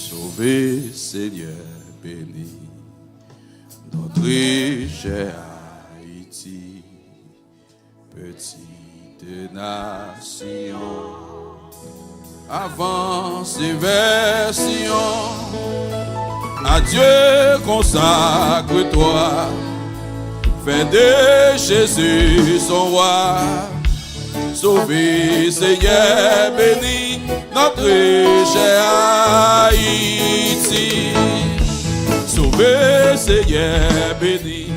Sauvé Seigneur, béni notre cher Haïti, petite nation. Avance et version, à Dieu consacre-toi, fais de Jésus son roi. Sauvé Seigneur, béni notre cher Haïti. Sauvé Seigneur, béni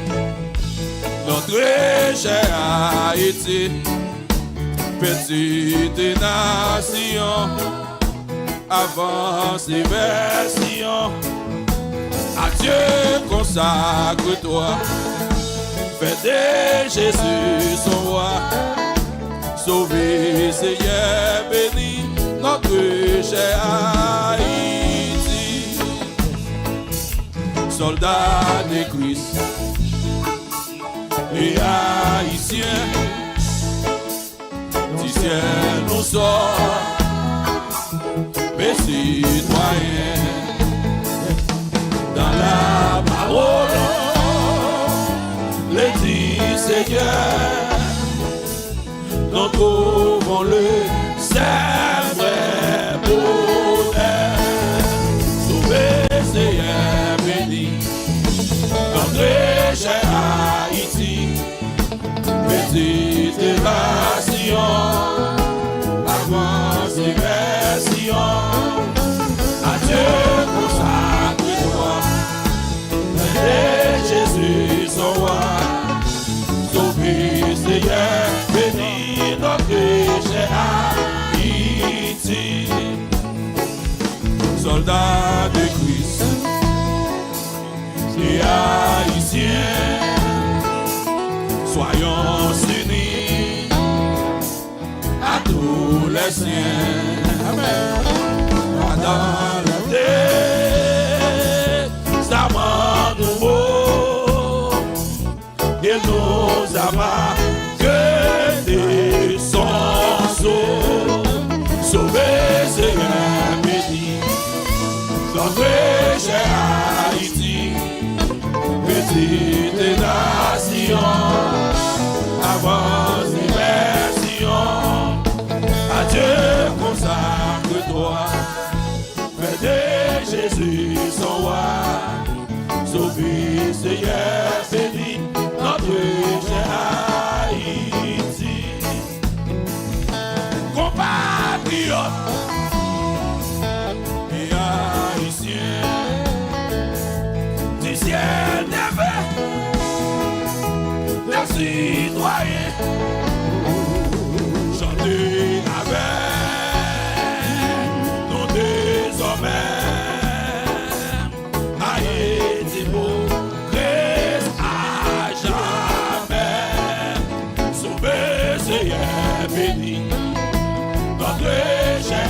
notre cher Haïti. Petite nation, avance et version, à Dieu consacre-toi, fais de Jésus son roi. Sauvé Seigneur, béni notre cher Haïti. Soldats de Christ et haïtiens, du ciel nous sort, mes citoyens, dans la parole, les dix Seigneur. Nous trouvons le vrai bonheur. Sauvé Seigneur, béni notre cher Haïti. Petite nation, avance et version, à Dieu consacre-toi, fais de Jésus son roi. Sauvé Seigneur, béni notre cher Haïti. Soldats de Christ et haïtiens, soyons unis à tous les siens. Amen. Dans le testament nouveau, il nous a que des sens. Sauvé Seigneur, béni notre cher Haïti. Petite nation, avance et version, à Dieu consacre-toi, fais de Jésus son roi. Sauvé Seigneur, béni notre cher Haïti. Compatriotes et haïtiens, du ciel d'éveil, les citoyens, chantez avec nous désormais. Haïti pour reste à jamais. Sauvé Seigneur, béni notre cher